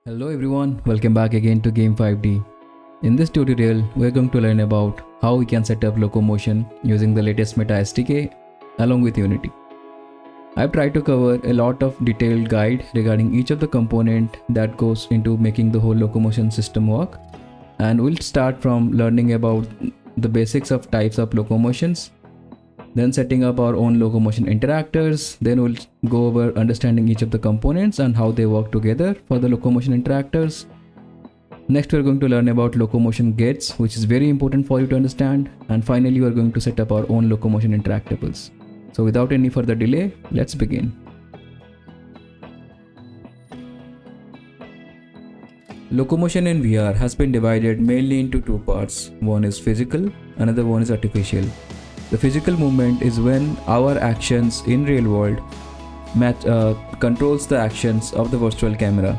Hello everyone, welcome back again to Game5D. In this tutorial, we are going to learn about how we can set up Locomotion using the latest Meta SDK along with Unity. I've tried to cover a lot of detailed guide regarding each of the component that goes into making the whole Locomotion system work. And we'll start from learning about the basics of types of locomotions, then setting up our own Locomotion interactors, then we'll go over understanding each of the components and how they work together for the Locomotion interactors. Next we're going to learn about Locomotion gates, which is very important for you to understand, and finally we're going to set up our own Locomotion Interactables. So without any further delay, let's begin. Locomotion in VR has been divided mainly into two parts. One is physical, another one is artificial. The physical movement is when our actions in real world controls the actions of the virtual camera.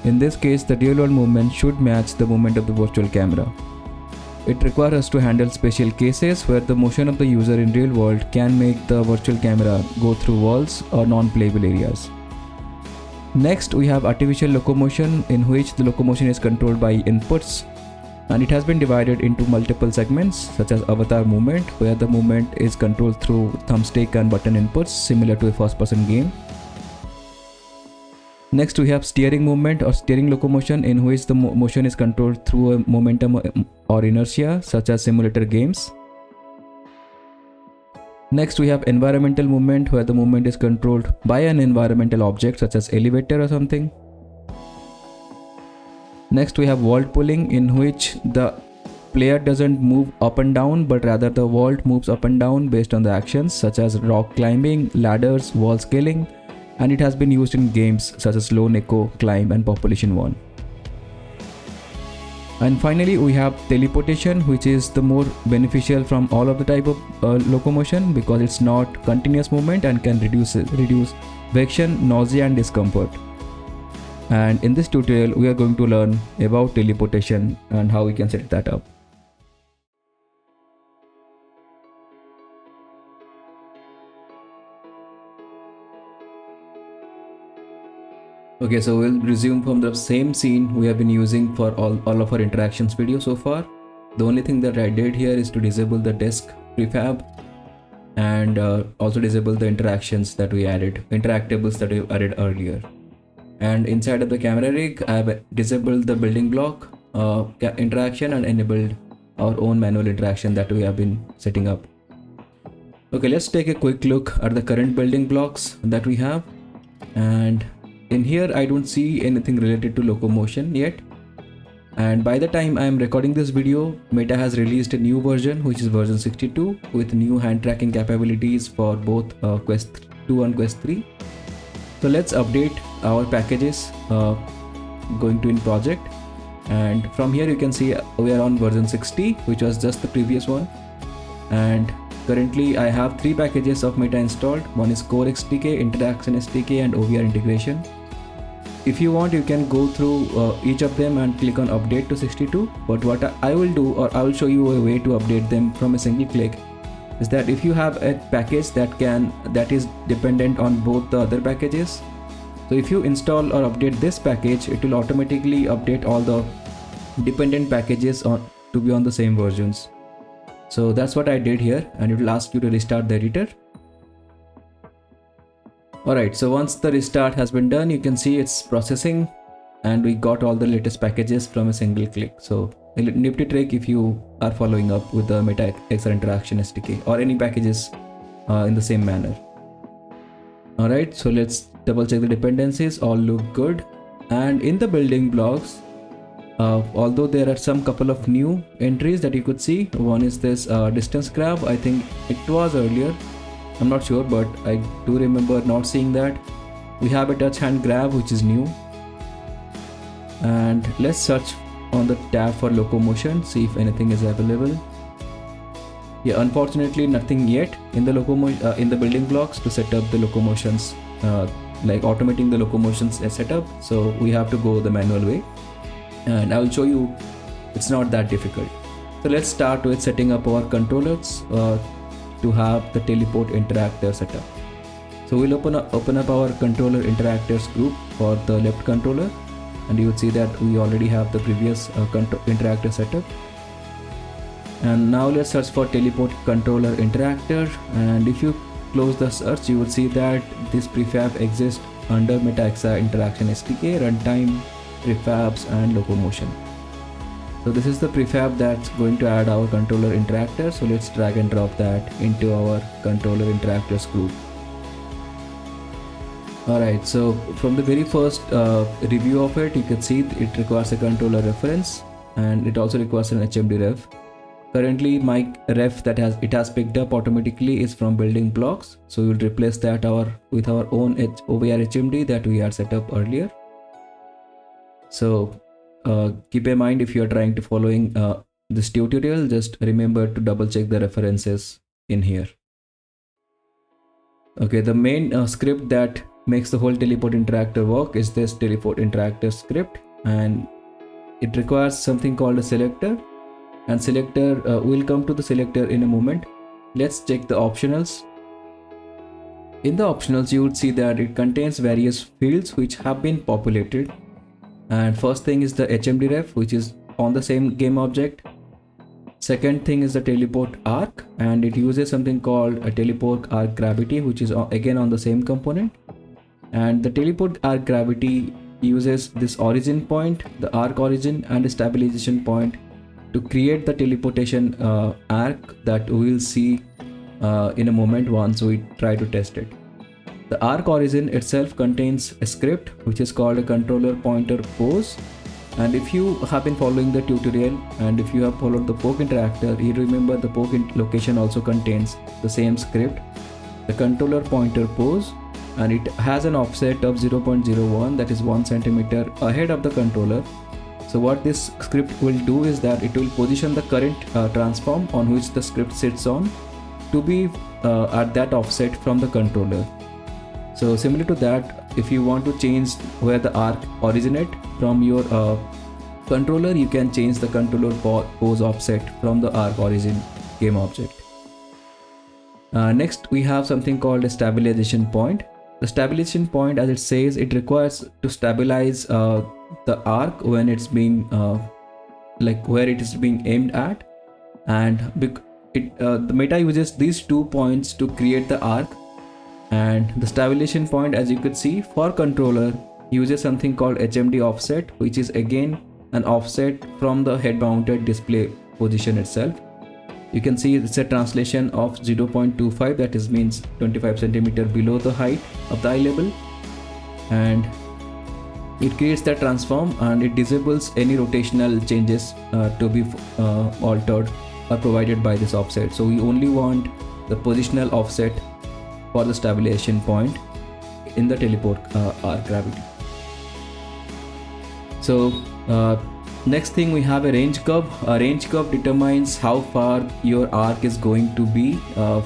In this case, the real world movement should match the movement of the virtual camera. It requires us to handle special cases where the motion of the user in real world can make the virtual camera go through walls or non-playable areas. Next, we have artificial locomotion, in which the locomotion is controlled by inputs, and it has been divided into multiple segments such as avatar movement, where the movement is controlled through thumbstick and button inputs similar to a first-person game. Next we have steering movement or steering locomotion, in which the motion is controlled through a momentum or inertia such as simulator games. Next we have environmental movement, where the movement is controlled by an environmental object such as elevator or something. Next we have vault pulling, in which the player doesn't move up and down, but rather the vault moves up and down based on the actions such as rock climbing, ladders, wall scaling, and it has been used in games such as Lone Echo, Climb and Population 1. And finally we have teleportation, which is the more beneficial from all of the type of locomotion, because it's not continuous movement and can reduce friction, nausea and discomfort. And in this tutorial we are going to learn about teleportation and how we can set that up. Okay, so we'll resume from the same scene we have been using for all of our interactions video so far. The only thing that I did here is to disable the disk prefab and also disable the interactions that we added, interactables that we added earlier. And inside of the camera rig, I have disabled the building block interaction and enabled our own manual interaction that we have been setting up. Okay, let's take a quick look at the current building blocks that we have. And in here, I don't see anything related to locomotion yet. And by the time I am recording this video, Meta has released a new version, which is version 62, with new hand tracking capabilities for both Quest 2 and Quest 3. So let's update our packages going to in project, and from here you can see we are on version 60, which was just the previous one. And currently I have 3 packages of Meta installed. One is Core SDK, Interaction SDK and OVR integration. If you want, you can go through each of them and click on update to 62, but what I will do, or I will show you a way to update them from a single click, is that if you have a package that is dependent on both the other packages, so if you install or update this package, it will automatically update all the dependent packages to be on the same versions. So that's what I did here, and it will ask you to restart the editor. Alright, so once the restart has been done, you can see it's processing and we got all the latest packages from a single click. So a nifty trick if you are following up with the Meta XR Interaction SDK or any packages in the same manner. Alright, so let's double check the dependencies. All look good. And in the building blocks, although there are some couple of new entries that you could see. One is this distance grab. I think it was earlier, I'm not sure, but I do remember not seeing that. We have a touch hand grab, which is new. And let's search on the tab for locomotion, see if anything is available. Yeah, unfortunately nothing yet in the in the building blocks to set up the locomotions, like automating the locomotions setup. So we have to go the manual way, and I will show you it's not that difficult. So let's start with setting up our controllers to have the teleport interactor setup. So we'll open up our controller interactors group for the left controller, and you would see that we already have the previous interactor setup. And now let's search for teleport controller interactor, and if you close the search you would see that this prefab exists under Meta Interaction SDK, runtime, prefabs and locomotion. So this is the prefab that's going to add our controller interactor. So let's drag and drop that into our controller interactors group. Alright, so from the very first review of it, you can see it requires a controller reference and it also requires an HMD ref. Currently my ref that has picked up automatically is from building blocks, so we'll replace that with our own OVR HMD that we had set up earlier. So keep in mind, if you are trying to following this tutorial, just remember to double check the references in here. Okay, the main script that makes the whole teleport interactor work is this teleport interactor script, and it requires something called a selector. And selector, we'll come to the selector in a moment. Let's check the optionals. In the optionals you would see that it contains various fields which have been populated, and first thing is the HMD ref, which is on the same game object. Second thing is the teleport arc, and it uses something called a teleport arc gravity, which is again on the same component. And the teleport arc gravity uses this origin point, the arc origin and the stabilization point to create the teleportation arc that we will see in a moment once we try to test it. The arc origin itself contains a script which is called a controller pointer pose, and if you have been following the tutorial and if you have followed the poke interactor, you remember the poke location also contains the same script, the controller pointer pose, and it has an offset of 0.01, that is 1 centimeter ahead of the controller. So what this script will do is that it will position the current transform on which the script sits on to be at that offset from the controller. So similar to that, if you want to change where the arc originate from your controller, you can change the controller pose offset from the arc origin game object. Next we have something called a stabilization point. The stabilization point, as it says, it requires to stabilize the arc when it's being where it is being aimed at, and the meta uses these 2 points to create the arc. And the stabilization point, as you could see, for controller uses something called HMD offset, which is again an offset from the head mounted display position itself. You can see it's a translation of 0.25, that is means 25 centimeter below the height of the eye level, and it creates that transform and it disables any rotational changes to be altered or provided by this offset. So we only want the positional offset for the stabilization point in the teleport arc gravity. So next thing we have a range curve. A range curve determines how far your arc is going to be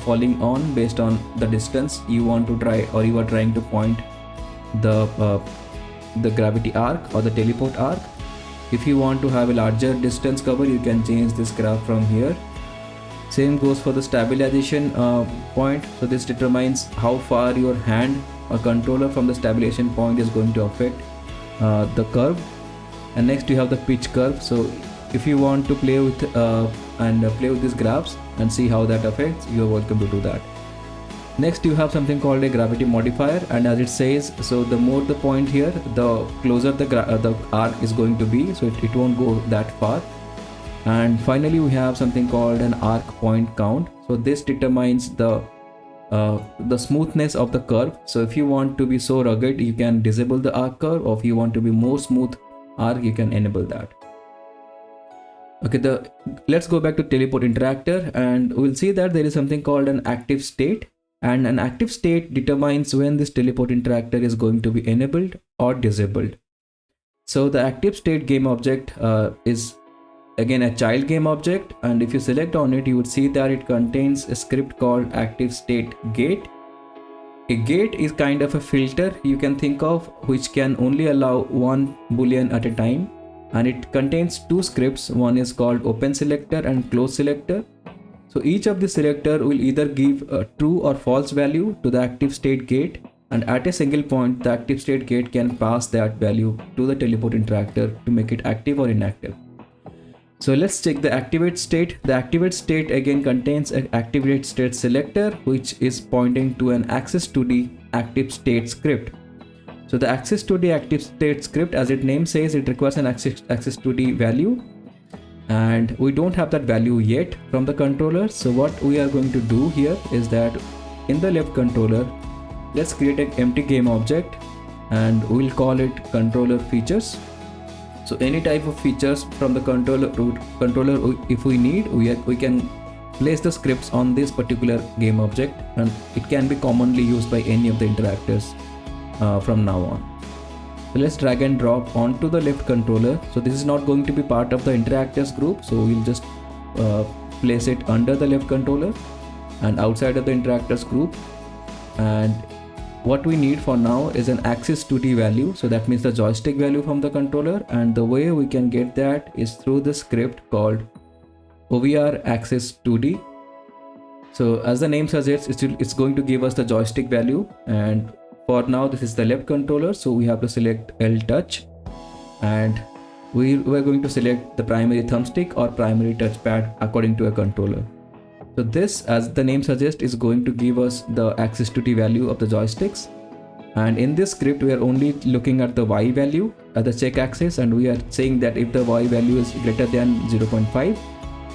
falling on based on the distance you want to try, or you are trying to point the gravity arc or the teleport arc. If you want to have a larger distance cover, you can change this graph from here. Same goes for the stabilization point. So this determines how far your hand or controller from the stabilization point is going to affect the curve. And next you have the pitch curve. So if you want to play with play with these graphs and see how that affects, you are welcome to do that. Next you have something called a gravity modifier, and as it says, so the more the point here, the closer the arc is going to be, so it won't go that far. And finally we have something called an arc point count. So this determines the smoothness of the curve. So if you want to be so rugged, you can disable the arc curve, or if you want to be more smooth arc, you can enable that. Okay, let's go back to teleport interactor, and we'll see that there is something called an active state, and an active state determines when this teleport interactor is going to be enabled or disabled. So the active state game object is again a child game object, and if you select on it, you would see that it contains a script called active state gate. A gate is kind of a filter you can think of, which can only allow one boolean at a time, and it contains two scripts. One is called open selector and close selector. So each of the selector will either give a true or false value to the active state gate, and at a single point the active state gate can pass that value to the teleport interactor to make it active or inactive. So let's check the activate state. The activate state again contains an activate state selector which is pointing to an access to the active state script. So the access to the active state script, as its name says, it requires an access to the value, and we don't have that value yet from the controller. So what we are going to do here is that in the left controller, let's create an empty game object and we'll call it controller features. So any type of features from the controller if we need, we can place the scripts on this particular game object, and it can be commonly used by any of the interactors from now on. So let's drag and drop onto the left controller. So this is not going to be part of the interactors group, so we'll just place it under the left controller and outside of the interactors group. And what we need for now is an access to the value, so that means the joystick value from the controller, and the way we can get that is through the script called OVR access 2D. So as the name suggests, it's going to give us the joystick value, and for now this is the left controller, so we have to select L touch, and we're going to select the primary thumbstick or primary touchpad according to a controller. So this, as the name suggests, is going to give us the access to the value of the joysticks, and in this script we are only looking at the Y value at the check axis, and we are saying that if the Y value is greater than 0.5,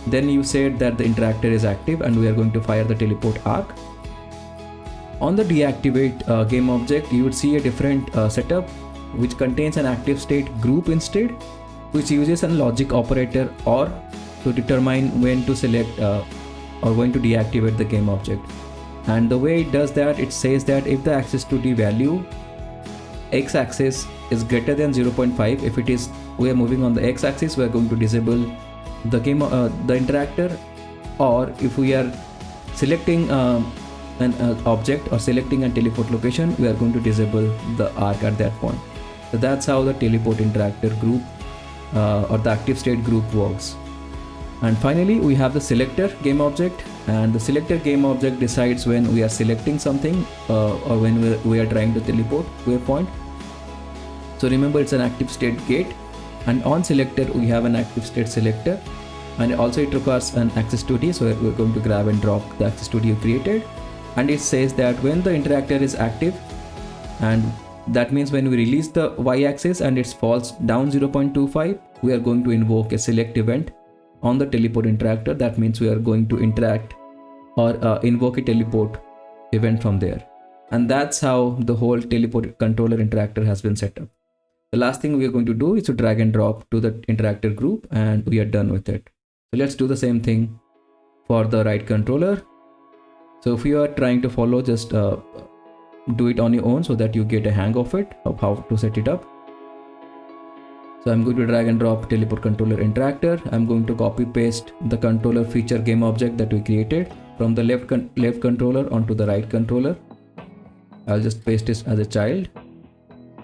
then you said that the interactor is active and we are going to fire the teleport arc. On the deactivate game object, you would see a different setup which contains an active state group instead, which uses a logic operator OR to determine when to select or when to deactivate the game object. And the way it does that, it says that if the access to the value x-axis is greater than 0.5, if it is, we are moving on the x-axis, we are going to disable the the interactor, or if we are selecting an object or selecting a teleport location, we are going to disable the arc at that point. So that's how the teleport interactor group or the active state group works. And finally, we have the selector game object, and the selector game object decides when we are selecting something or when we are trying to teleport to a point. So remember, it's an active state gate, and on selector we have an active state selector, and also it requires an access 2D, so we're going to grab and drop the access 2D created, and it says that when the interactor is active, and that means when we release the y-axis and it falls down 0.25, we are going to invoke a select event on the teleport interactor. That means we are going to interact or invoke a teleport event from there. And that's how the whole teleport controller interactor has been set up. The last thing we are going to do is to drag and drop to the interactor group, and we are done with it. So let's do the same thing for the right controller. So if you are trying to follow, just do it on your own so that you get a hang of it, of how to set it up. So I'm going to drag and drop teleport controller interactor. I'm going to copy paste the controller feature game object that we created from the left controller onto the right controller. I'll just paste this as a child,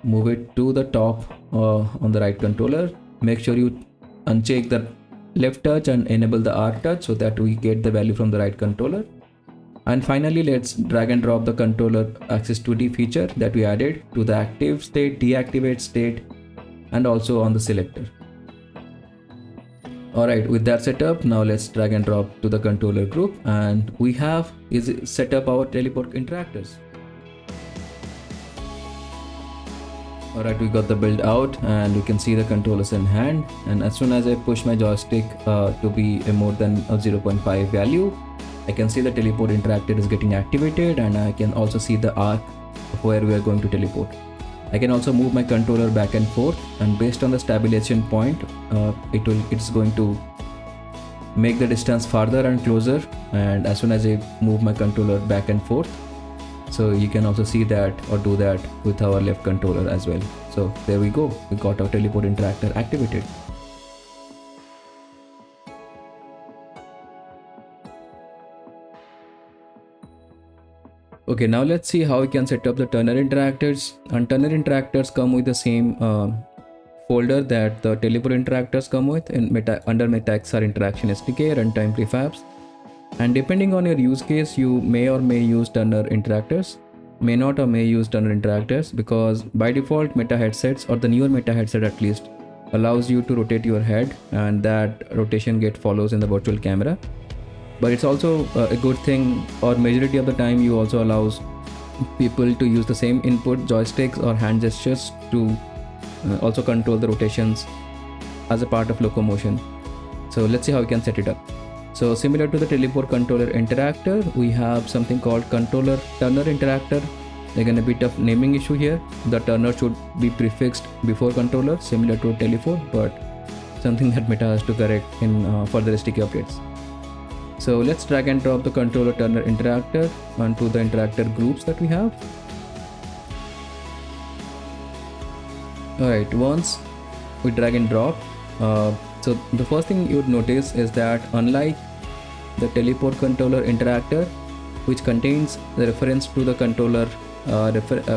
move it to the top on the right controller. Make sure you uncheck the left touch and enable the R touch so that we get the value from the right controller. And finally, let's drag and drop the controller access 2D feature that we added to the active state, deactivate state, and also on the selector. Alright, with that setup, now let's drag and drop to the controller group, and we have set up our teleport interactors. Alright, we got the build out and you can see the controllers in hand, and as soon as I push my joystick to be a more than a 0.5 value, I can see the teleport interactor is getting activated, and I can also see the arc of where we are going to teleport. I can also move my controller back and forth, and based on the stabilization point, it's going to make the distance farther and closer, and as soon as I move my controller back and forth. So you can also see that or do that with our left controller as well. So there we go, we got our teleport interactor activated. Okay, now let's see how we can set up the Turner interactors. And Turner interactors come with the same folder that the teleport interactors come with in under Meta XR Interaction SDK runtime prefabs. And depending on your use case, you may or may use Turner interactors. may not or may use turner interactors, because by default Meta headsets, or the newer Meta headset at least, allows you to rotate your head, and that rotation get follows in the virtual camera. But it's also a good thing, or majority of the time you also allows people to use the same input joysticks or hand gestures to also control the rotations as a part of locomotion. So let's see how we can set it up. So similar to the teleport controller interactor, we have something called controller turner interactor. Again, a bit of naming issue here. The turner should be prefixed before controller, similar to a teleport, but something that Meta has to correct in further SDK updates. So let's drag and drop the controller turner interactor onto the interactor groups that we have. Alright, once we drag and drop, so the first thing you would notice is that unlike the teleport controller interactor, which contains the reference to the controller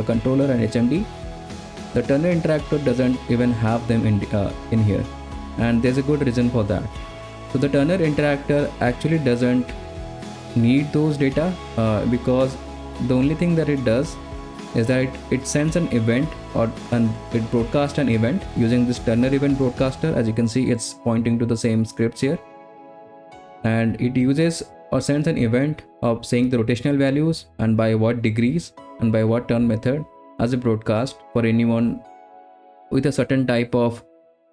controller and HMD, the turner interactor doesn't even have them in here, and there's a good reason for that. So the turner interactor actually doesn't need those data because the only thing that it does is that it sends an event, and it broadcasts an event using this turner event broadcaster. As you can see, it's pointing to the same scripts here, and it uses or sends an event of saying the rotational values and by what degrees and by what turn method as a broadcast for anyone with a certain type of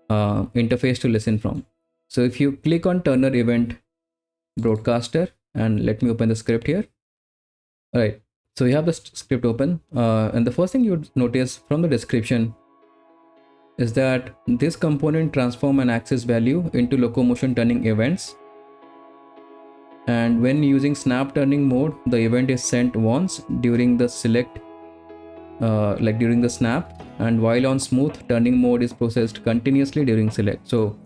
interface to listen from. So if you click on turner event broadcaster, and let me open the script here. All right, so you have the script open, and the first thing you would notice from the description is that this component transform an axis value into locomotion turning events, and when using snap turning mode, the event is sent once during the select, like during the snap, and while on smooth, turning mode is processed continuously during select. So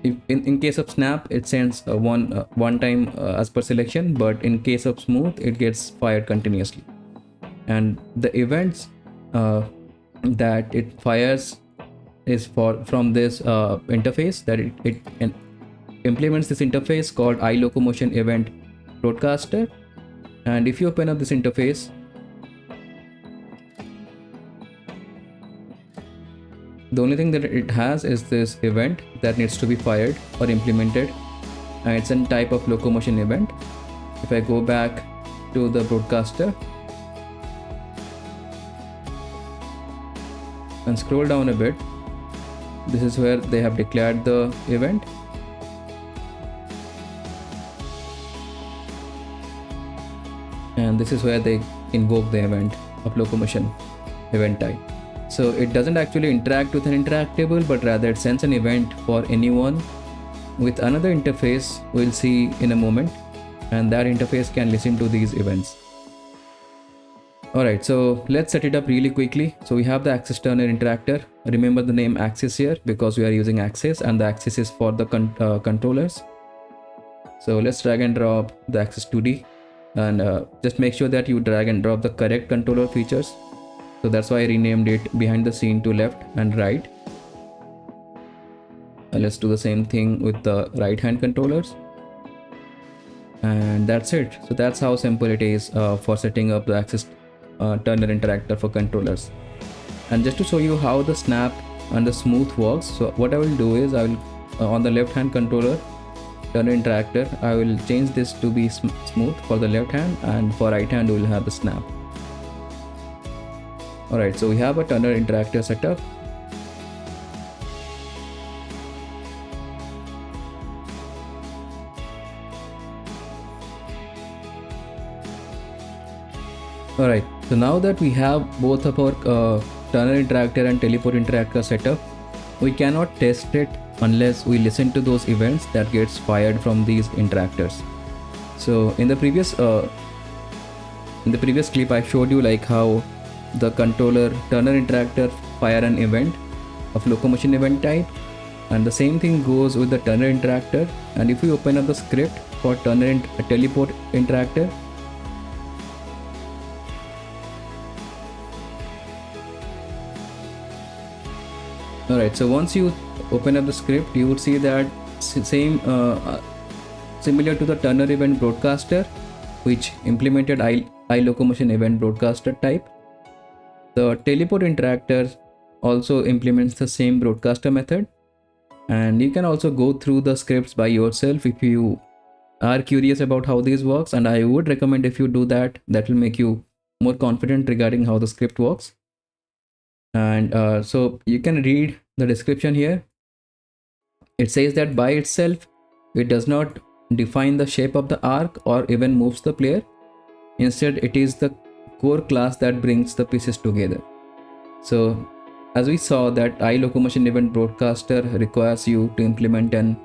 if in case of snap, it sends one time as per selection, but in case of smooth, it gets fired continuously. And the events that it fires is from this interface that it implements this interface called iLocomotion event broadcaster. And if you open up this interface, the only thing that it has is this event that needs to be fired or implemented, and it's a type of locomotion event. If I go back to the broadcaster and scroll down a bit, this is where they have declared the event. And this is where they invoke the event of locomotion event type. So it doesn't actually interact with an interactable, but rather it sends an event for anyone with another interface we'll see in a moment, and that interface can listen to these events. Alright, so let's set it up really quickly. So we have the axis turner interactor. Remember the name axis here because we are using axis, and the axis is for the controllers. So let's drag and drop the axis 2D, and just make sure that you drag and drop the correct controller features. So that's why I renamed it behind the scene to left and right. And let's do the same thing with the right hand controllers. And that's it. So that's how simple it is for setting up the axis turner interactor for controllers. And just to show you how the snap and the smooth works, so what I will do is I will on the left hand controller turner interactor, I will change this to be smooth for the left hand, and for right hand we will have the snap. Alright, so we have a turner interactor setup. Alright, so now that we have both of our turner interactor and teleport interactor setup, we cannot test it unless we listen to those events that gets fired from these interactors. So in the previous clip I showed you like how the controller turner interactor fire an event of locomotion event type, and the same thing goes with the turner interactor. And if we open up the script for teleport interactor, alright, so once you open up the script, you would see that similar to the turner event broadcaster, which implemented iLocomotion event broadcaster type. The teleport interactor also implements the same broadcaster method, and you can also go through the scripts by yourself if you are curious about how this works, and I would recommend if you do that, that will make you more confident regarding how the script works. And so you can read the description here. It says that by itself it does not define the shape of the arc or even moves the player. Instead, it is the core class that brings the pieces together. So as we saw that iLocomotion event broadcaster requires you to implement an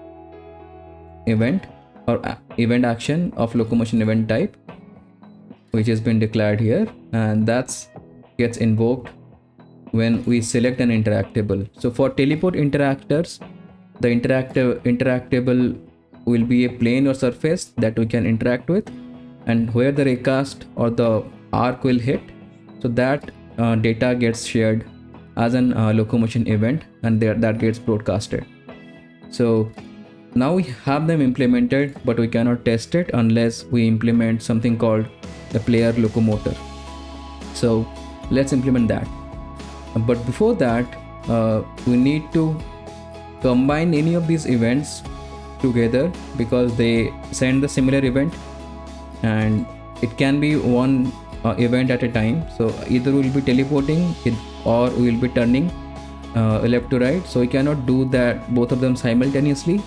event or event action of locomotion event type, which has been declared here, and that's gets invoked when we select an interactable. So for teleport interactors, the interactable will be a plane or surface that we can interact with, and where the raycast or the arc will hit, so that data gets shared as an locomotion event, and that gets broadcasted. So now we have them implemented, but we cannot test it unless we implement something called the Player Locomotor. So let's implement that. But before that, we need to combine any of these events together because they send the similar event, and it can be one event at a time. So either we'll be teleporting or we'll be turning left to right. So we cannot do that both of them simultaneously.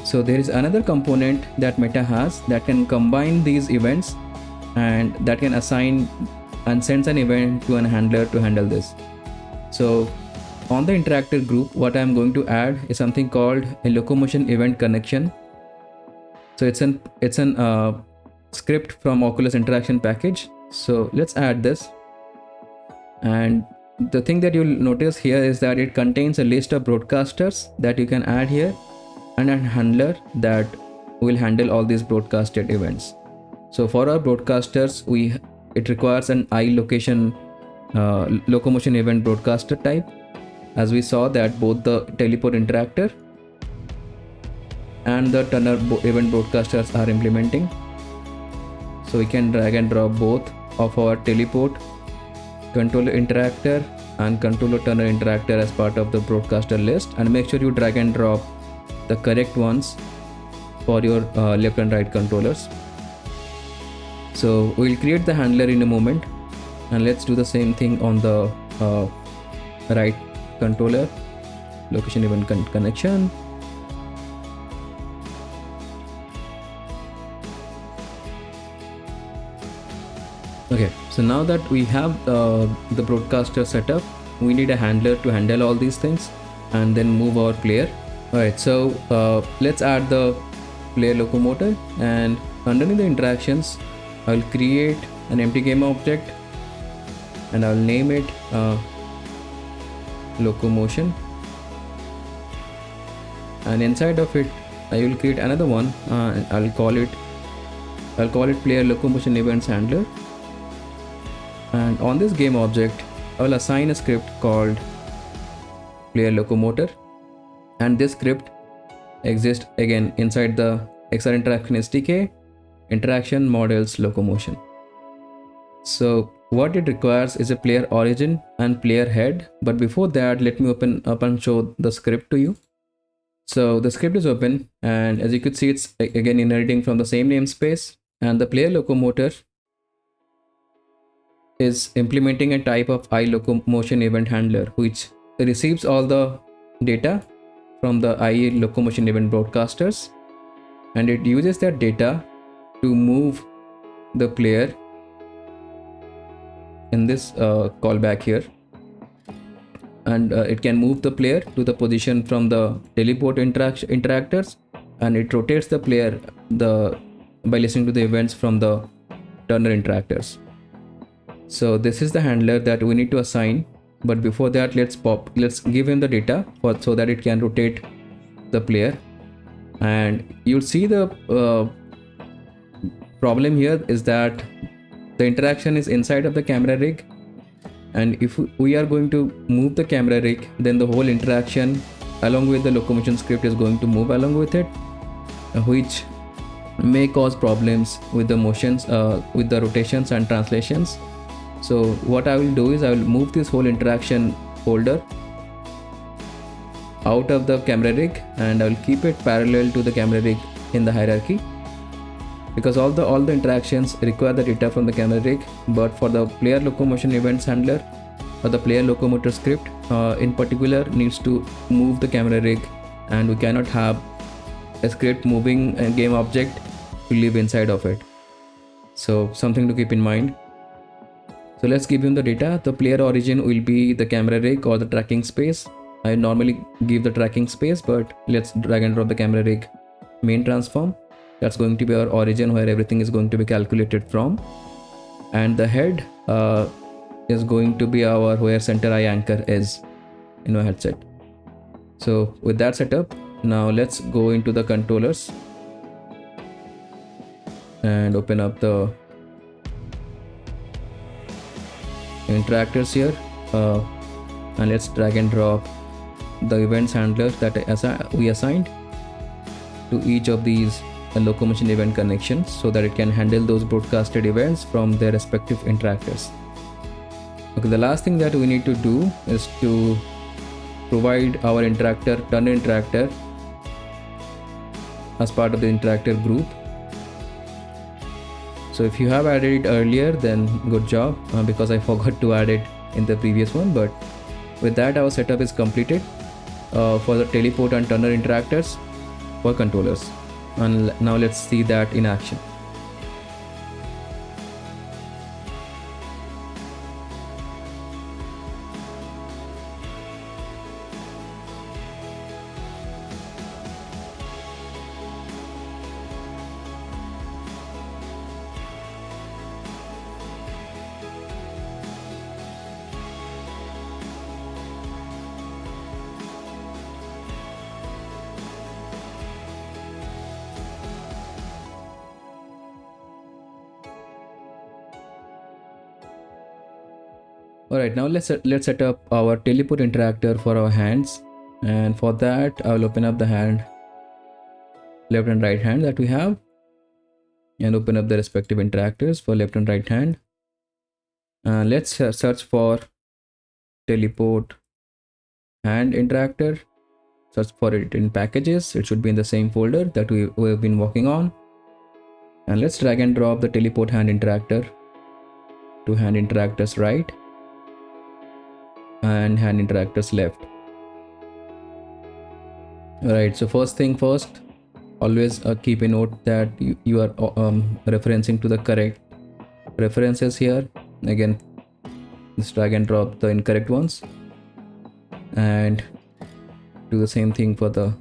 So there is another component that Meta has that can combine these events, and that can assign and sends an event to an handler to handle this. So on the Interactor group, what I'm going to add is something called a locomotion event connection. So it's an script from Oculus interaction package. So let's add this, and the thing that you'll notice here is that it contains a list of broadcasters that you can add here, and a handler that will handle all these broadcasted events. So for our broadcasters, it requires an iLocomotion locomotion event broadcaster type, as we saw that both the teleport interactor and the turner event broadcasters are implementing. So we can drag and drop both of our teleport controller interactor and controller turner interactor as part of the broadcaster list, and make sure you drag and drop the correct ones for your left and right controllers. So we'll create the handler in a moment, and let's do the same thing on the right controller, location event connection. Okay, so now that we have the broadcaster set up, we need a handler to handle all these things and then move our player. Alright, so let's add the Player Locomotor, and underneath the interactions, I'll create an empty game object and I'll name it Locomotion, and inside of it I will create another one, and I'll call it Player Locomotion Events Handler. And on this game object, I will assign a script called Player Locomotor, and this script exists again inside the XR Interaction SDK Interaction Models Locomotion. So what it requires is a player origin and player head, but before that, let me open up and show the script to you. So the script is open, and as you could see, it's again inheriting from the same namespace, and the Player Locomotor is implementing a type of iLocomotion event handler, which receives all the data from the iLocomotion event broadcasters, and it uses that data to move the player in this callback here, and it can move the player to the position from the teleport interactors, and it rotates the player by listening to the events from the turner interactors. So this is the handler that we need to assign, but before that, let's give him the data so that it can rotate the player. And you'll see the problem here is that the interaction is inside of the camera rig, and if we are going to move the camera rig, then the whole interaction along with the locomotion script is going to move along with it, which may cause problems with the motions, with the rotations and translations. So what I will do is I will move this whole interaction folder out of the camera rig, and I will keep it parallel to the camera rig in the hierarchy, because all the interactions require the data from the camera rig. But for the player locomotion events handler or the player locomotor script in particular needs to move the camera rig, and we cannot have a script moving a game object to live inside of it. So something to keep in mind. So let's give him the data. The player origin will be the camera rig or the tracking space. I normally give the tracking space, but let's drag and drop the camera rig main transform. That's going to be our origin where everything is going to be calculated from. And the head is going to be our where center eye anchor is in our headset. So with that setup, now let's go into the controllers and open up the interactors here, and let's drag and drop the events handlers that we assigned to each of these locomotion event connections, so that it can handle those broadcasted events from their respective interactors. Okay, the last thing that we need to do is to provide our interactor, turner interactor, as part of the interactor group. So if you have added it earlier, then good job, because I forgot to add it in the previous one. But with that, our setup is completed for the teleport and turner interactors for controllers. And now let's see that in action. Alright, now let's set up our teleport interactor for our hands, and for that I will open up the hand, left and right hand that we have, and open up the respective interactors for left and right hand. Let's search for teleport hand interactor, search for it in packages. It should be in the same folder that we have been working on, and let's drag and drop the teleport hand interactor to hand interactors right and hand interactors left. Alright, so first thing first, always keep a note that you are referencing to the correct references here. Again, just drag and drop the incorrect ones, and do the same thing for the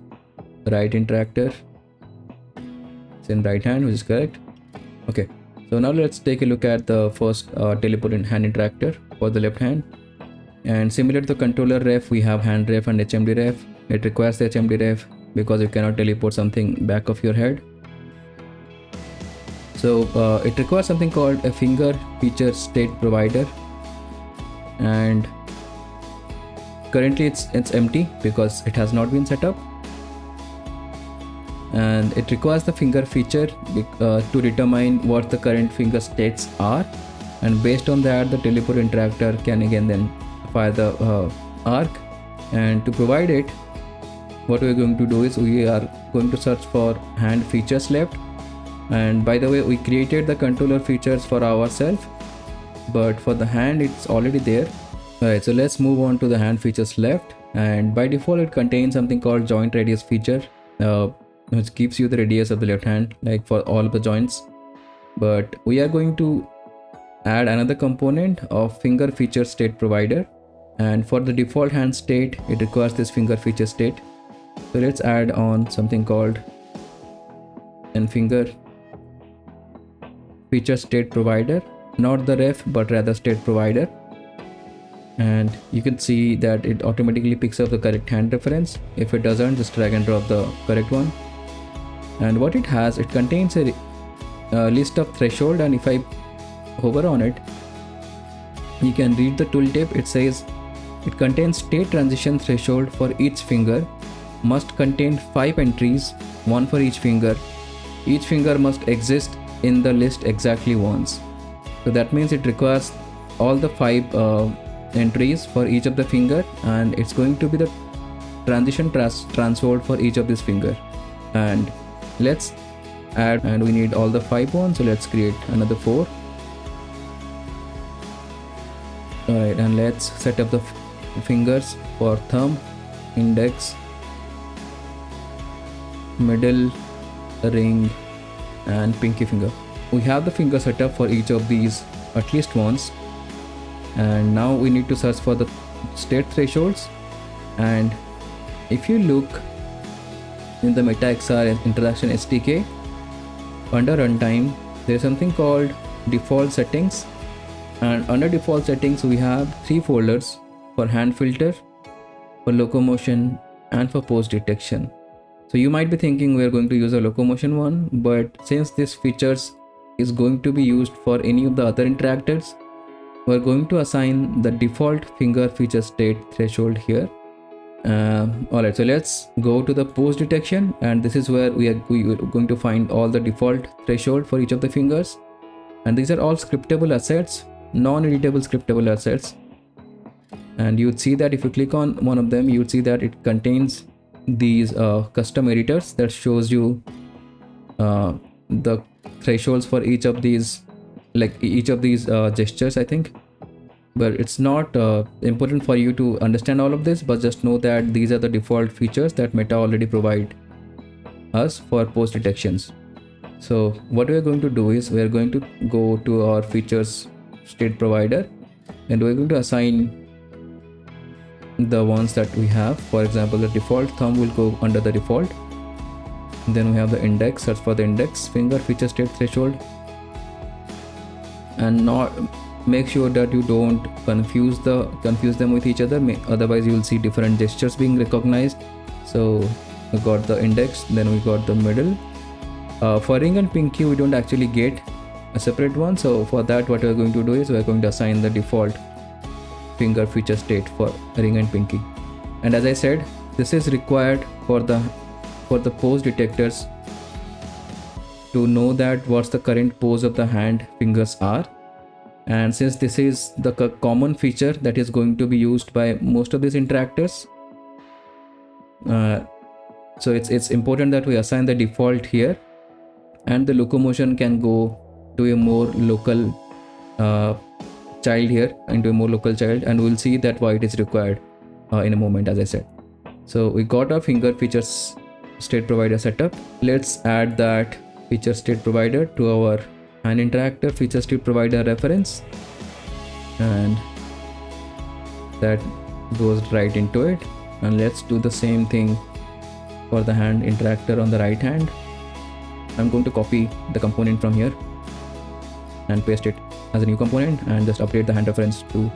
right interactor. It's in right hand, which is correct. Okay, so now let's take a look at the first teleport in hand interactor for the left hand. And similar to the controller ref, we have hand ref and HMD ref. It requires the HMD ref because you cannot teleport something back of your head. So it requires something called a finger feature state provider, and currently it's empty because it has not been set up. And it requires the finger feature to determine what the current finger states are, and based on that the teleport interactor can again then fire the arc. And to provide it, what we're going to do is we are going to search for hand features left. And by the way, we created the controller features for ourselves, but for the hand it's already there. Alright, so let's move on to the hand features left, and by default it contains something called joint radius feature, which gives you the radius of the left hand like for all of the joints. But we are going to add another component of finger feature state provider, and for the default hand state it requires this finger feature state. So let's add on something called an finger feature state provider, not the ref but rather state provider. And you can see that it automatically picks up the correct hand reference. If it doesn't, just drag and drop the correct one. And what it has, it contains a list of threshold, and if I hover on it, you can read the tooltip. It says it contains state transition threshold for each finger, must contain 5 entries, one for each finger, each finger must exist in the list exactly once. So that means it requires all the 5 entries for each of the finger, and it's going to be the transition threshold for each of this finger. And let's add, and we need all the 5 ones, so let's create another 4. Alright, and let's set up the fingers for thumb, index, middle, ring, and pinky finger. We have the finger set up for each of these at least once, and now we need to search for the state thresholds. And if you look in the Meta XR interaction SDK, under runtime there is something called default settings, and under default settings we have 3 folders for hand filter, for locomotion, and for pose detection. So you might be thinking we are going to use a locomotion one, but since this features is going to be used for any of the other interactors, we are going to assign the default finger feature state threshold here. Alright, so let's go to the pose detection, and this is where we are going to find all the default threshold for each of the fingers. And these are all scriptable assets, non-editable scriptable assets. And you would see that if you click on one of them, you would see that it contains these custom editors that shows you the thresholds for each of these, like each of these gestures, I think. But it's not important for you to understand all of this, but just know that these are the default features that Meta already provide us for pose detections. So what we are going to do is we are going to go to our features state provider, and we're going to assign the ones that we have. For example, the default thumb will go under the default. Then we have the index, search for the index finger feature state threshold, and not make sure that you don't confuse them with each other, otherwise you will see different gestures being recognized. So we got the index, then we got the middle. For ring and pinky we don't actually get a separate one, so for that what we are going to do is we are going to assign the default finger feature state for ring and pinky. And as I said, this is required for the pose detectors to know that what's the current pose of the hand fingers are. And since this is the common feature that is going to be used by most of these interactors, so it's important that we assign the default here, and the locomotion can go to a more local child here, into a more local child, and we'll see that why it is required in a moment, as I said. So we got our finger features state provider setup. Let's add that feature state provider to our hand interactor feature state provider reference, and that goes right into it. And let's do the same thing for the hand interactor on the right hand. I'm going to copy the component from here and paste it as a new component, and just update the hand reference to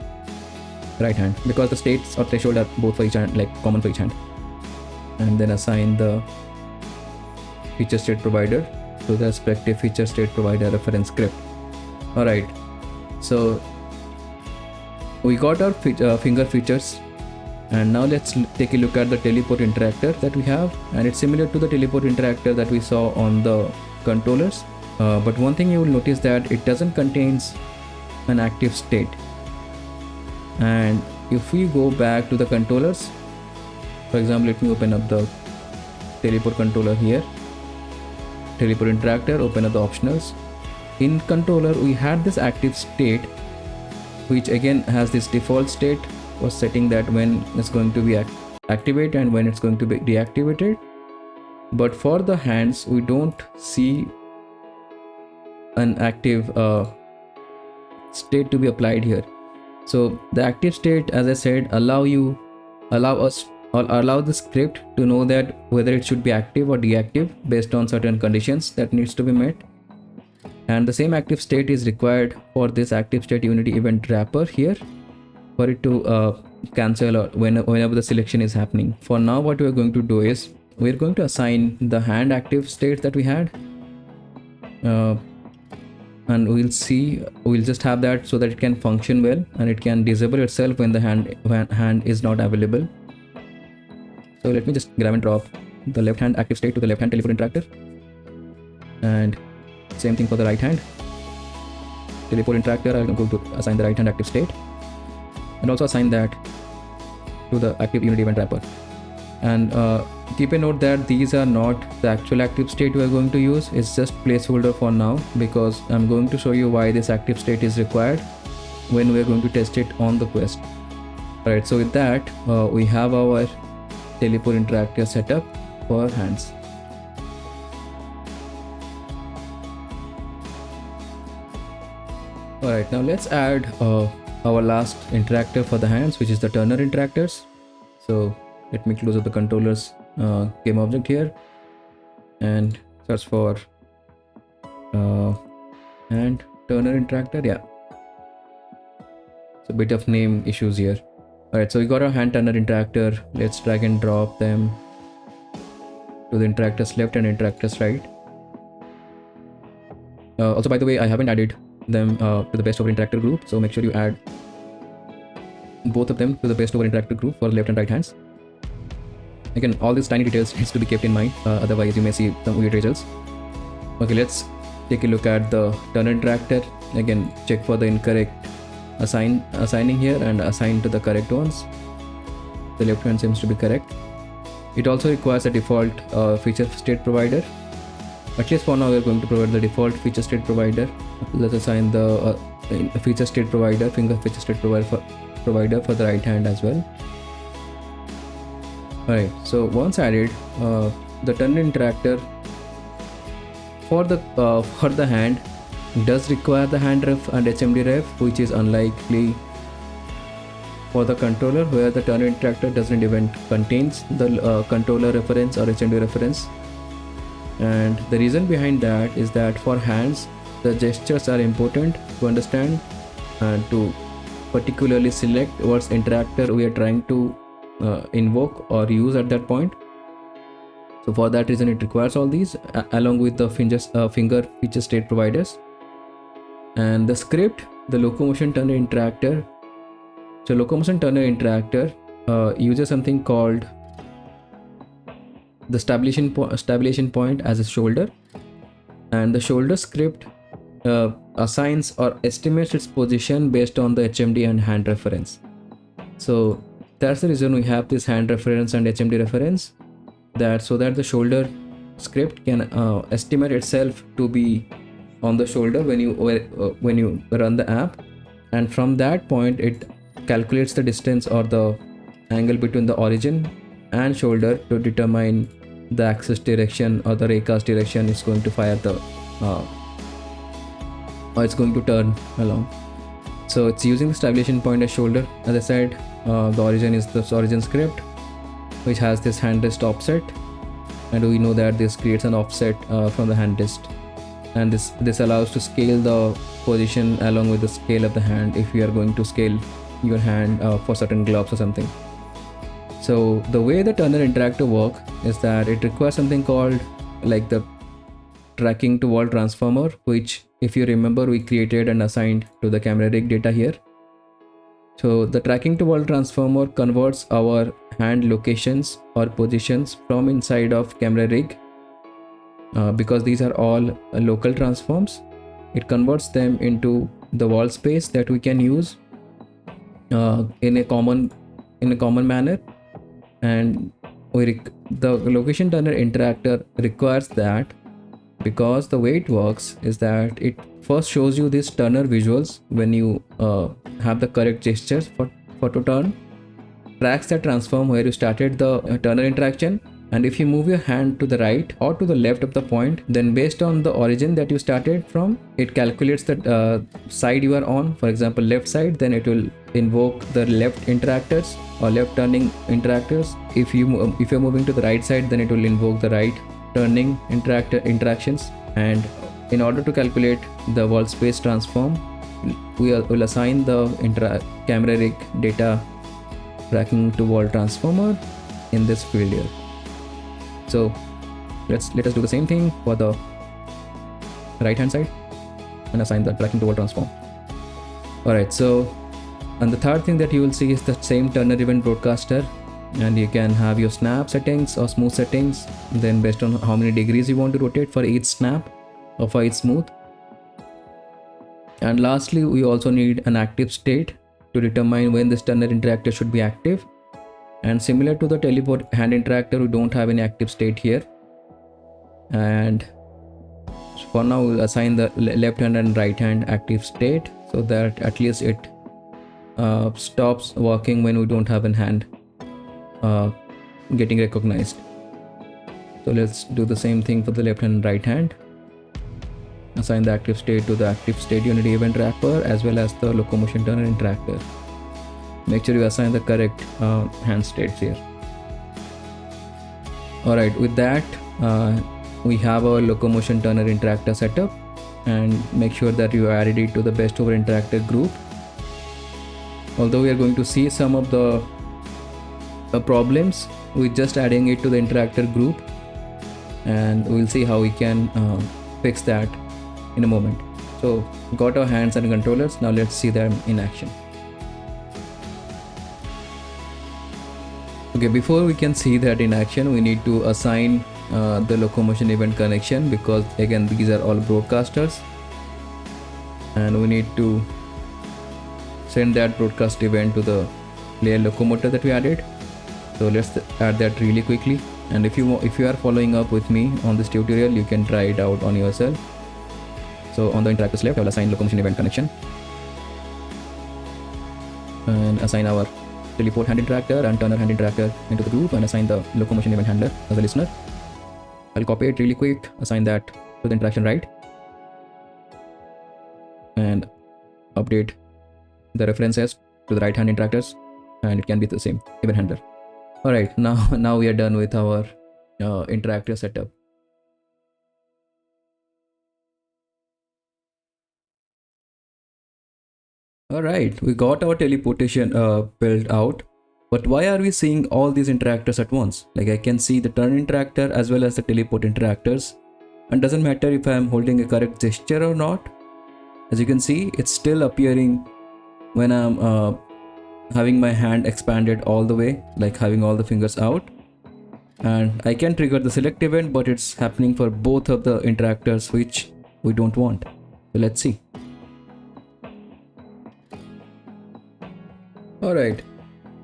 right hand, because the states or threshold are both for each hand, like common for each hand. And then assign the feature state provider to the respective feature state provider reference script. Alright, so we got our finger features, and now let's take a look at the teleport interactor that we have. And it's similar to the teleport interactor that we saw on the controllers, but one thing you will notice that it doesn't contains an active state. And if we go back to the controllers, for example, let me open up the teleport controller here, teleport interactor, open up the optionals. In controller we had this active state, which again has this default state for setting that when it's going to be activated and when it's going to be deactivated. But for the hands we don't see an active state to be applied here. So the active state, as I said, allow the script to know that whether it should be active or deactive based on certain conditions that needs to be met. And the same active state is required for this active state unity event wrapper here, for it to cancel or whenever the selection is happening. For now what we are going to do is we are going to assign the hand active state that we had, and we'll just have that so that it can function well, and it can disable itself when the hand is not available. So let me just grab and drop the left hand active state to the left hand teleport interactor, And same thing for the right hand. Teleport interactor, I'm going to assign the right hand active state and also assign that to the active unity event wrapper. And keep a note that these are not the actual active state we are going to use. It's just placeholder for now, because I'm going to show you why this active state is required when we are going to test it on the Quest. Alright, so with that, we have our teleport interactor setup for hands. Alright, now let's add our last interactor for the hands, which is the turner interactors. So let me close up the controllers game object here and search for hand turner interactor. Yeah, it's a bit of name issues here. Alright, so we got our hand turner interactor. Let's drag and drop them to the interactors left and interactors right. Also, by the way, I haven't added them to the best over interactor group, so make sure you add both of them to the best over interactor group for left and right hands. Again, all these tiny details needs to be kept in mind, otherwise you may see some weird results. Okay, let's take a look at the turner interactor. Again, check for the incorrect assigning here and assign to the correct ones. The left hand seems to be correct. It also requires a default feature state provider. At least for now, we're going to provide the default feature state provider. Let's assign the feature state provider, finger feature state provider for the right hand as well. Alright, so once added, the turner interactor for the hand does require the hand ref and HMD ref, which is unlikely for the controller, where the turner interactor doesn't even contains the controller reference or HMD reference. And the reason behind that is that for hands, the gestures are important to understand and to particularly select what interactor we are trying to invoke or use at that point. So for that reason, it requires all these along with the finger feature state providers. And the script, the Locomotion Turner Interactor. So Locomotion Turner Interactor uses something called the stabilization point as a shoulder, and the shoulder script assigns or estimates its position based on the HMD and hand reference. So that's the reason we have this hand reference and HMD reference, that so that the shoulder script can estimate itself to be on the shoulder when you run the app, and from that point it calculates the distance or the angle between the origin and shoulder to determine the axis direction or the raycast direction is going to fire the or it's going to turn along. So it's using the stabilization point as shoulder. As I said, the origin is the origin script, which has this hand wrist offset, and we know that this creates an offset from the hand wrist, and this allows to scale the position along with the scale of the hand if you are going to scale your hand for certain gloves or something. So the way the turner interactor work is that it requires something called like the tracking to wall transformer, which if you remember we created and assigned to the camera rig data here. So the tracking to wall transformer converts our hand locations or positions from inside of camera rig, because these are all local transforms. It converts them into the wall space that we can use in a common manner. And the location turner interactor requires that, because the way it works is that it first shows you these turner visuals when you have the correct gestures for to turn, tracks the transform where you started the turner interaction, and if you move your hand to the right or to the left of the point, then based on the origin that you started from, it calculates the side you are on. For example, left side, then it will invoke the left interactors or left turning interactors. If you're moving to the right side, then it will invoke the right turning interactions. And in order to calculate the wall space transform, we will assign the camera rig data tracking to wall transformer in this field here. So let us do the same thing for the right hand side and assign the tracking to wall transform. Alright, so and the third thing that you will see is the same turner event broadcaster, and you can have your snap settings or smooth settings. Then based on how many degrees you want to rotate for each snap, of why it's smooth. And lastly, we also need an active state to determine when this turner interactor should be active. And similar to the teleport hand interactor, we don't have any active state here. And for now, we'll assign the left hand and right hand active state so that at least it stops working when we don't have a hand getting recognized. So let's do the same thing for the left hand and right hand. Assign the active state to the active state Unity event wrapper as well as the locomotion turner interactor. Make sure you assign the correct hand states here. Alright, with that we have our locomotion turner interactor setup, and make sure that you added it to the best over interactor group. Although we are going to see some of the problems with just adding it to the interactor group, and we'll see how we can fix that in a moment. So got our hands and controllers, now let's see them in action. Okay, before we can see that in action, we need to assign the locomotion event connection, because again these are all broadcasters and we need to send that broadcast event to the player locomotor that we added. So let's add that really quickly, and if you are following up with me on this tutorial, you can try it out on yourself. So on the interactors left, I will assign locomotion event connection and assign our teleport hand interactor and turner hand interactor into the group, and assign the locomotion event handler as a listener. I'll copy it really quick, assign that to the interaction right, and update the references to the right hand interactors, and it can be the same event handler. Alright, now we are done with our interactor setup. Alright, we got our teleportation built out. But why are we seeing all these interactors at once? Like I can see the turn interactor as well as the teleport interactors, and doesn't matter if I am holding a correct gesture or not. As you can see, it's still appearing when I'm having my hand expanded all the way, like having all the fingers out. And I can trigger the select event, but it's happening for both of the interactors, which we don't want. So let's see. Alright.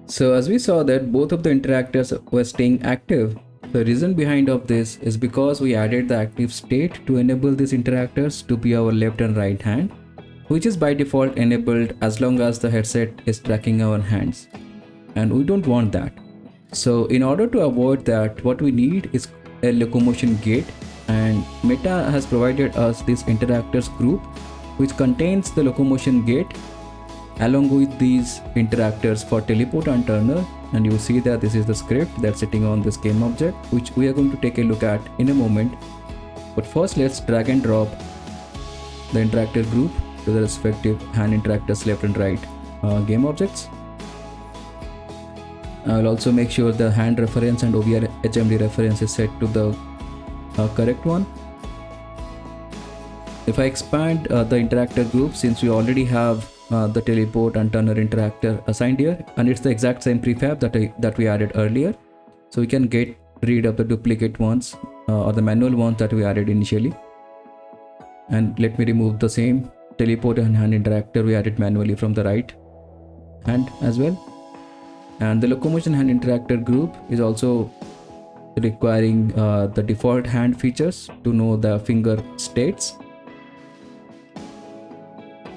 So as we saw that both of the interactors were staying active, the reason behind of this is because we added the active state to enable these interactors to be our left and right hand, which is by default enabled as long as the headset is tracking our hands, and we don't want that. So in order to avoid that, what we need is a locomotion gate, and Meta has provided us this interactors group which contains the locomotion gate along with these interactors for teleport and turner, and you will see that this is the script that's sitting on this game object, which we are going to take a look at in a moment. But first let's drag and drop the interactor group to the respective hand interactors left and right game objects. I will also make sure the hand reference and OVR HMD reference is set to the correct one. If I expand the interactor group, since we already have the teleport and turner interactor assigned here, and it's the exact same prefab that we added earlier, so we can get rid of the duplicate ones or the manual ones that we added initially. And let me remove the same teleport and hand interactor we added manually from the right hand as well. And the locomotion hand interactor group is also requiring the default hand features to know the finger states.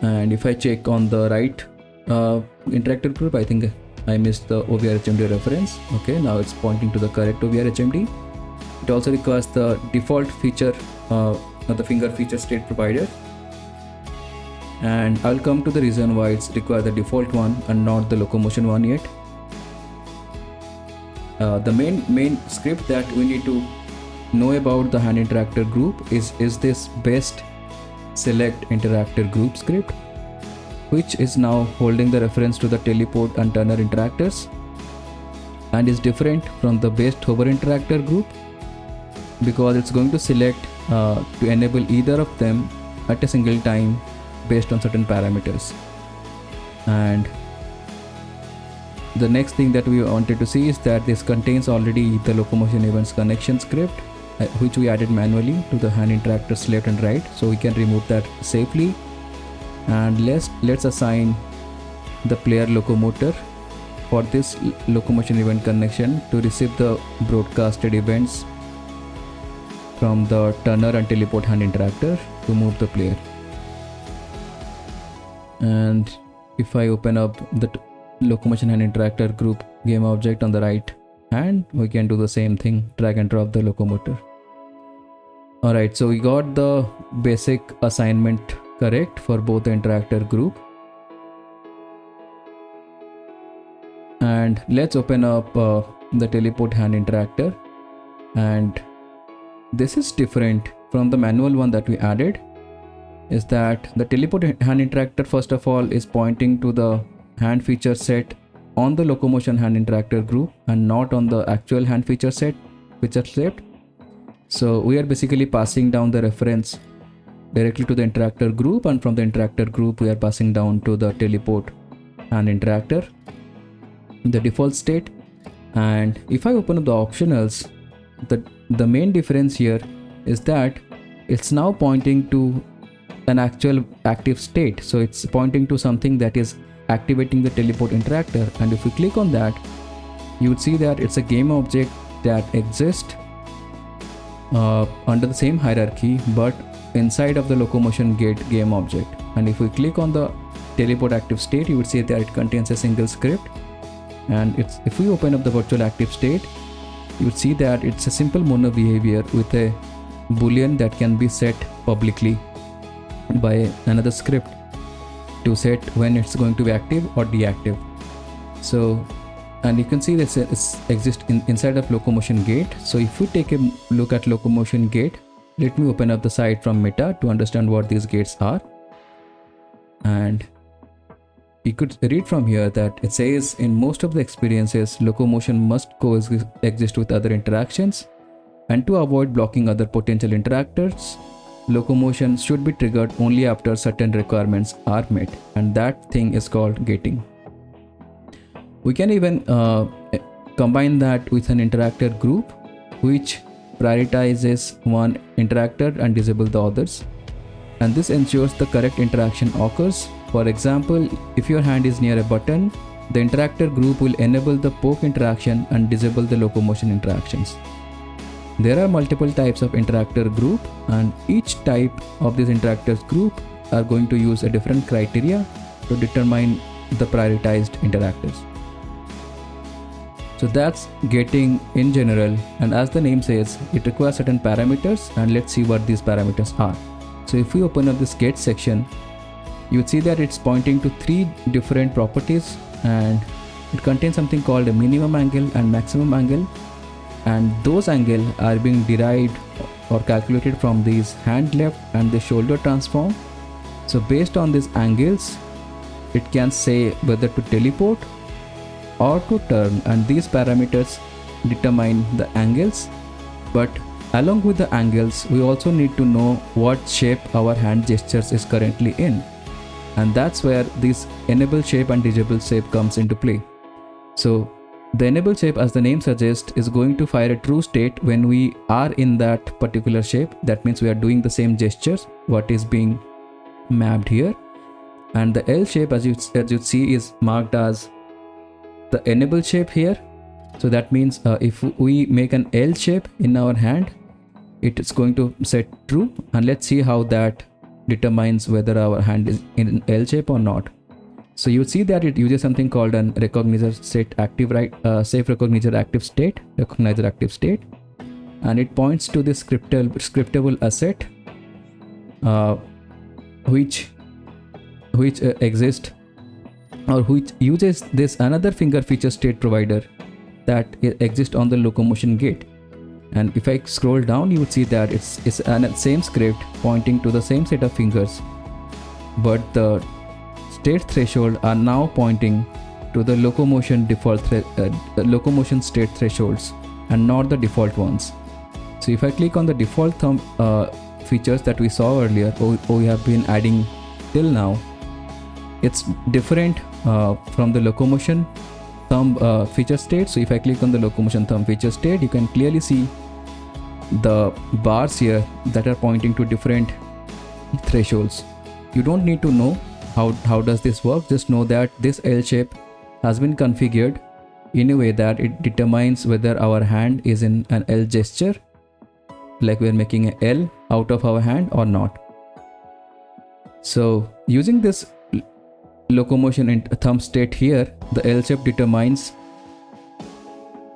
And if I check on the right interactor group, I think I missed the OVR HMD reference. Okay, now it's pointing to the correct OVR HMD. It also requires the default feature the finger feature state provided, and I'll come to the reason why it's required the default one and not the locomotion one yet. The main script that we need to know about the hand interactor group is this best select interactor group script, which is now holding the reference to the teleport and turner interactors, and is different from the best hover interactor group because it's going to select to enable either of them at a single time based on certain parameters. And the next thing that we wanted to see is that this contains already the locomotion events connection script, which we added manually to the hand interactors left and right, so we can remove that safely. And let's assign the player locomotor for this locomotion event connection to receive the broadcasted events from the turner and teleport hand interactor to move the player. And if I open up the locomotion hand interactor group game object on the right hand, we can do the same thing, drag and drop the locomotor. Alright, so we got the basic assignment correct for both the interactor group. And let's open up the teleport hand interactor, and this is different from the manual one that we added. Is that the teleport hand interactor first of all is pointing to the hand feature set on the locomotion hand interactor group and not on the actual hand feature set. So we are basically passing down the reference directly to the interactor group, and from the interactor group we are passing down to the teleport hand interactor the default state. And if I open up the optionals, the main difference here is that it's now pointing to an actual active state, so it's pointing to something that is activating the teleport interactor. And if you click on that, you would see that it's a game object that exists under the same hierarchy but inside of the locomotion gate game object. And if we click on the teleport active state, you would see that it contains a single script. And if we open up the virtual active state, you would see that it's a simple mono behavior with a boolean that can be set publicly by another script to set when it's going to be active or deactive. So, and you can see this exists inside of locomotion gate. So if we take a look at locomotion gate, let me open up the site from Meta to understand what these gates are. And you could read from here that it says in most of the experiences, locomotion must coexist with other interactions, and to avoid blocking other potential interactors, locomotion should be triggered only after certain requirements are met, and that thing is called gating. We can even combine that with an interactor group which prioritizes one interactor and disable the others, and this ensures the correct interaction occurs. For example, if your hand is near a button, the interactor group will enable the poke interaction and disable the locomotion interactions. There are multiple types of interactor group, and each type of this interactors group are going to use a different criteria to determine the prioritized interactors. So that's gating in general, and as the name says, it requires certain parameters, and let's see what these parameters are. So if we open up this gate section, you would see that it's pointing to 3 different properties, and it contains something called a minimum angle and maximum angle, and those angles are being derived or calculated from these hand left and the shoulder transform. So based on these angles, it can say whether to teleport or to turn, and these parameters determine the angles. But along with the angles, we also need to know what shape our hand gestures is currently in, and that's where this enable shape and disable shape comes into play. So the enable shape, as the name suggests, is going to fire a true state when we are in that particular shape. That means we are doing the same gestures what is being mapped here. And the L shape, as you see, is marked as the enable shape here. So that means if we make an L shape in our hand, it is going to set true, and let's see how that determines whether our hand is in L shape or not. So you see that it uses something called an recognizer set active safe recognizer active state, and it points to this scriptable asset which exists, or which uses this another finger feature state provider that exists on the locomotion gate. And if I scroll down, you would see that it's an same script pointing to the same set of fingers, but the state threshold are now pointing to the locomotion locomotion state thresholds and not the default ones. So if I click on the default thumb features that we saw earlier, or we have been adding till now, it's different from the locomotion thumb feature state. So if I click on the locomotion thumb feature state, you can clearly see the bars here that are pointing to different thresholds. You don't need to know how does this work. Just know that this L shape has been configured in a way that it determines whether our hand is in an L gesture, like we're making an L out of our hand or not. So using this locomotion in thumb state here, the L shape determines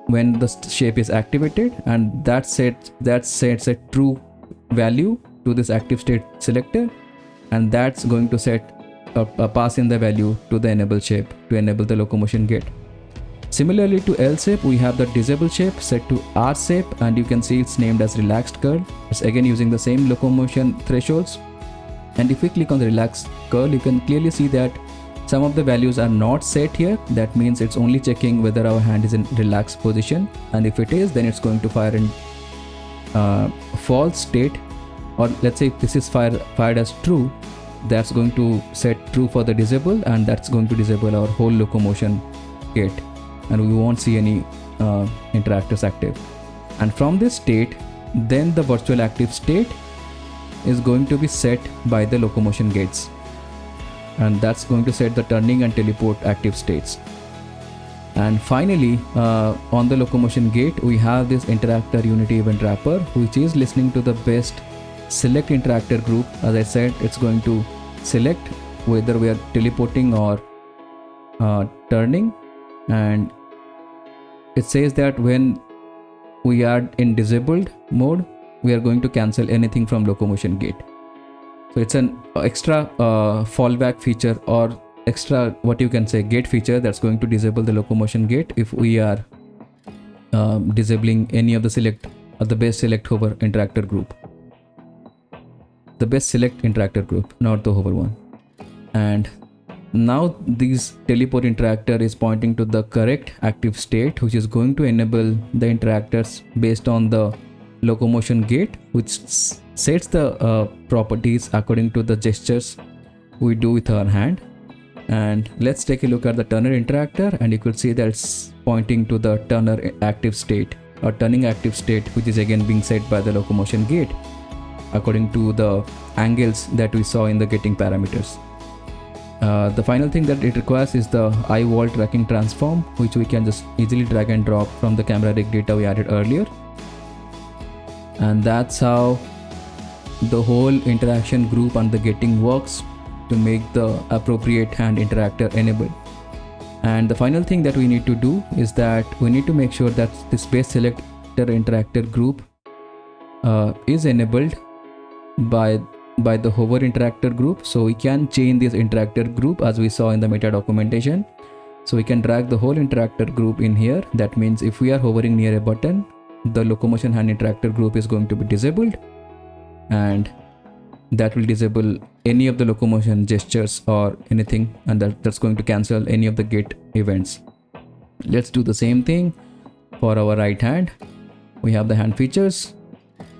when the shape is activated, and that sets a true value to this active state selector, and that's going to set a pass in the value to the enable shape to enable the locomotion gate. Similarly to L shape, we have the disable shape set to R shape, and you can see it's named as relaxed curl. It's again using the same locomotion thresholds. And if we click on the relaxed curl, you can clearly see that some of the values are not set here. That means it's only checking whether our hand is in relaxed position, and if it is, then it's going to fire in false state, or let's say if this is fired as true, that's going to set true for the disable, and that's going to disable our whole locomotion gate, and we won't see any interactors active. And from this state, then the virtual active state is going to be set by the locomotion gates, and that's going to set the turning and teleport active states. And finally, on the locomotion gate, we have this Interactor Unity event wrapper, which is listening to the best select interactor group. As I said, it's going to select whether we are teleporting or turning, and it says that when we are in disabled mode, we are going to cancel anything from locomotion gate. So it's an extra fallback feature, or extra what you can say gate feature, that's going to disable the locomotion gate if we are disabling any of the select or the best select hover interactor group. The best select interactor group, not the hover one. And now this teleport interactor is pointing to the correct active state, which is going to enable the interactors based on the locomotion gate, which sets the properties according to the gestures we do with our hand. And let's take a look at the turner interactor, and you could see that it's pointing to the turner active state or turning active state, which is again being set by the locomotion gate according to the angles that we saw in the gating parameters. The final thing that it requires is the eye wall tracking transform, which we can just easily drag and drop from the camera rig data we added earlier. And that's how the whole interaction group and the gating works to make the appropriate hand interactor enabled. And the final thing that we need to do is that we need to make sure that this base selector interactor group is enabled by the hover interactor group. So we can chain this interactor group as we saw in the meta documentation. So we can drag the whole interactor group in here. That means if we are hovering near a button, the locomotion hand interactor group is going to be disabled, and that will disable any of the locomotion gestures or anything, and that's going to cancel any of the gate events. Let's do the same thing for our right hand. We have the hand features.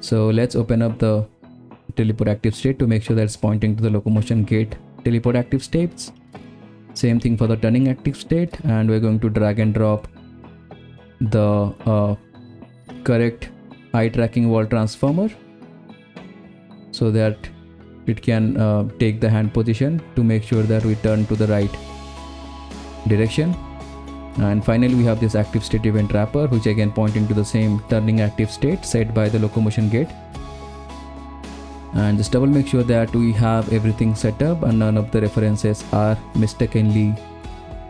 So let's open up the teleport active state to make sure that it's pointing to the locomotion gate teleport active states. Same thing for the turning active state, and we're going to drag and drop the correct eye tracking wall transformer so that it can take the hand position to make sure that we turn to the right direction. And finally, we have this active state event wrapper, which again pointing to the same turning active state set by the locomotion gate. And just double make sure that we have everything set up and none of the references are mistakenly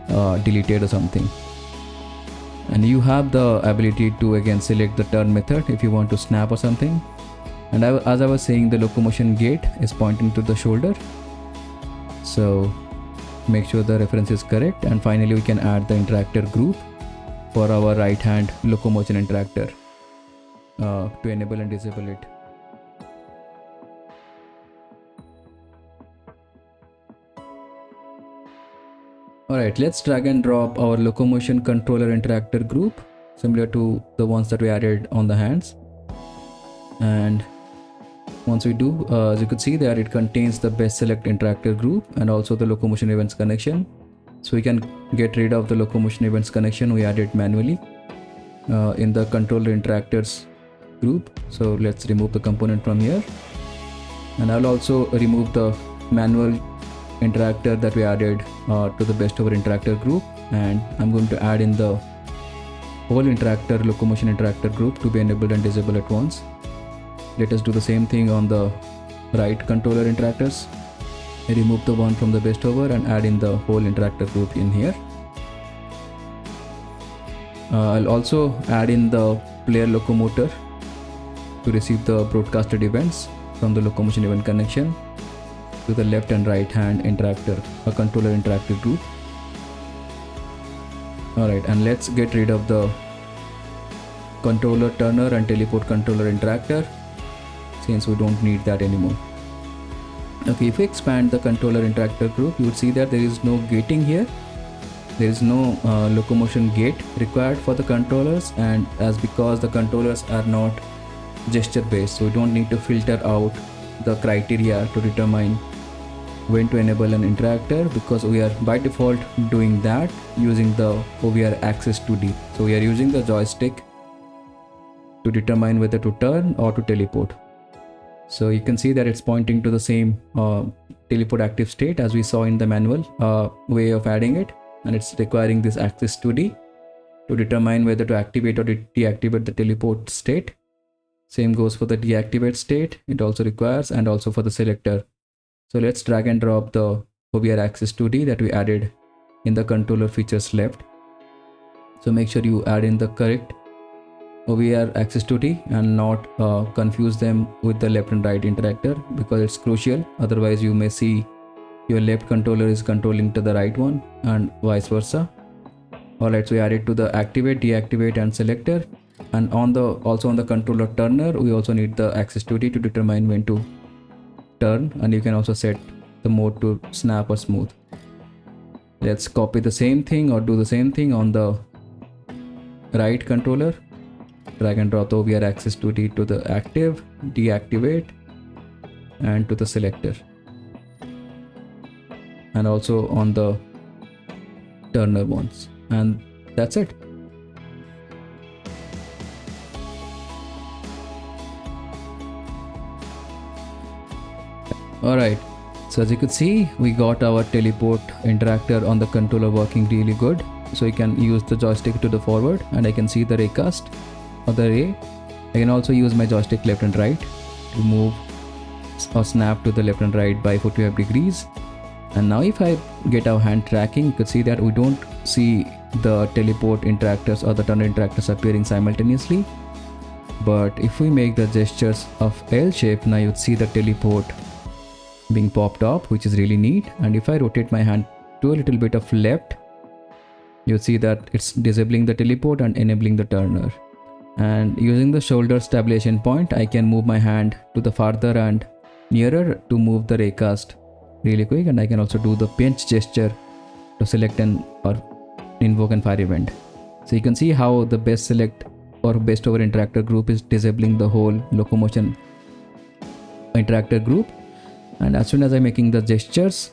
deleted or something. And you have the ability to again select the turn method if you want to snap or something. And as I was saying, the locomotion gate is pointing to the shoulder, so make sure the reference is correct. And finally, we can add the interactor group for our right hand locomotion interactor to enable and disable it. Alright, let's drag and drop our locomotion controller interactor group similar to the ones that we added on the hands. And once we do, as you could see that it contains the best select interactor group and also the locomotion events connection. So we can get rid of the locomotion events connection we added manually in the controller interactors group. So let's remove the component from here, and I'll also remove the manual interactor that we added to the best over interactor group, and I'm going to add in the whole interactor locomotion interactor group to be enabled and disabled at once. Let us do the same thing on the right controller interactors. I remove the one from the best over and add in the whole interactor group in here. I'll also add in the player locomotor to receive the broadcasted events from the locomotion event connection to the left and right hand interactor, a controller interactive group. Alright, and let's get rid of the controller turner and teleport controller interactor, since we don't need that anymore. Okay, if we expand the controller interactor group, you would see that there is no gating here. There is no locomotion gate required for the controllers, and as because the controllers are not gesture based, so we don't need to filter out the criteria to determine when to enable an interactor, because we are by default doing that using the OVR Access 2D. So we are using the joystick to determine whether to turn or to teleport. So you can see that it's pointing to the same teleport active state as we saw in the manual way of adding it, and it's requiring this Access 2D to determine whether to activate or deactivate the teleport state. Same goes for the deactivate state, it also requires, and also for the selector. So let's drag and drop the OVR Access 2D that we added in the controller features left. So make sure you add in the correct OVR Access 2D and not confuse them with the left and right interactor, because it's crucial. Otherwise you may see your left controller is controlling to the right one and vice versa. Alright, so we added to the activate, deactivate and selector, and also on the controller turner we also need the Access 2D to determine when to turn, and you can also set the mode to snap or smooth. Let's copy the same thing or do the same thing on the right controller. Drag and drop the OVR Access 2D to the active, deactivate and to the selector, and also on the turner ones, and that's it. Alright, so as you could see, we got our teleport interactor on the controller working really good. So you can use the joystick to the forward, and I can see the raycast or the ray. I can also use my joystick left and right to move or snap to the left and right by 45 degrees. And now if I get our hand tracking, you could see that we don't see the teleport interactors or the turner interactors appearing simultaneously. But if we make the gestures of L shape, now you'd see the teleport being popped up, which is really neat. And if I rotate my hand to a little bit of left, you'll see that it's disabling the teleport and enabling the turner. And using the shoulder stabilization point, I can move my hand to the farther and nearer to move the raycast really quick, and I can also do the pinch gesture to select an or invoke and fire event. So you can see how the best select or best over interactor group is disabling the whole locomotion interactor group, and as soon as I'm making the gestures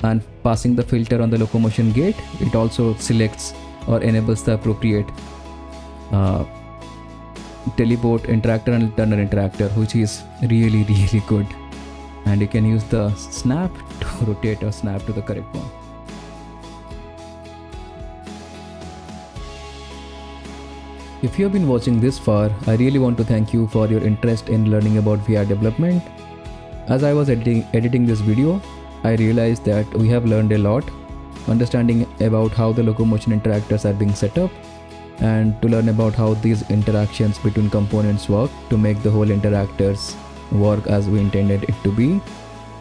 and passing the filter on the locomotion gate, it also selects or enables the appropriate teleport interactor and turner interactor, which is really good. And you can use the snap to rotate or snap to the correct one. If you have been watching this far, I really want to thank you for your interest in learning about VR development. As I was editing this video, I realized that we have learned a lot, understanding about how the locomotion interactors are being set up, and to learn about how these interactions between components work to make the whole interactors work as we intended it to be.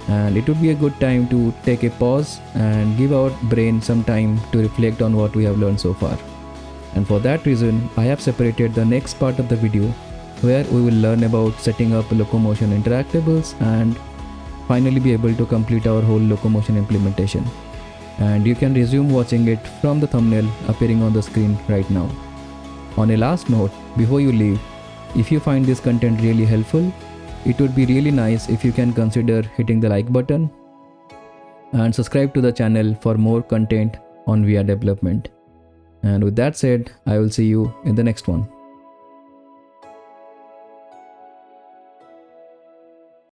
And it would be a good time to take a pause and give our brain some time to reflect on what we have learned so far. And for that reason, I have separated the next part of the video where we will learn about setting up locomotion interactables and finally be able to complete our whole locomotion implementation. And you can resume watching it from the thumbnail appearing on the screen right now. On a last note, before you leave, if you find this content really helpful, it would be really nice if you can consider hitting the like button and subscribe to the channel for more content on VR development. And with that said, I will see you in the next one.